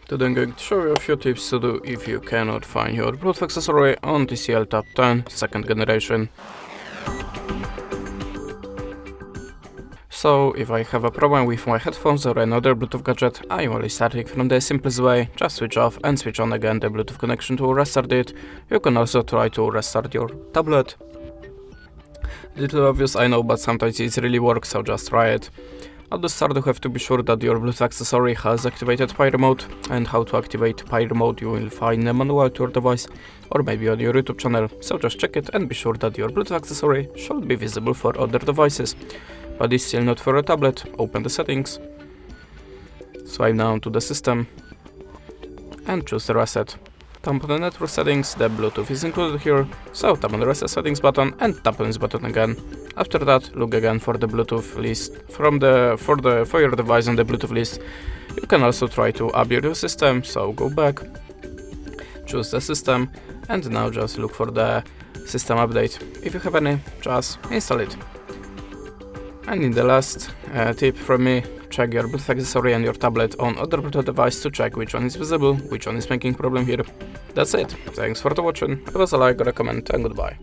Today I'm going to show you a few tips to do if you cannot find your Bluetooth accessory on TCL TAB 10 second generation. So, if I have a problem with my headphones or another Bluetooth gadget, I will start it from the simplest way. Just switch off and switch on again the Bluetooth connection to restart it. You can also try to restart your tablet. Little obvious, I know, but sometimes it really works, so just try it. At the start you have to be sure that your Bluetooth accessory has activated pyro mode, and how to activate pyro mode you will find a manual to your device or maybe on your YouTube channel, so just check it and be sure that your Bluetooth accessory should be visible for other devices, but it's still not for a tablet. Open the settings, swipe down to the system and choose the reset. Tap on the network settings, the Bluetooth is included here, so tap on the reset settings button and tap on this button again. After that, look again for the Bluetooth list for your device on the Bluetooth list. You can also try to update your system, so go back, choose the system, and now just look for the system update. If you have any, just install it. And in the last tip from me, check your Bluetooth accessory and your tablet on other Bluetooth device to check which one is visible, which one is making problem here. That's it. Thanks for watching. Leave us a like or a comment and goodbye.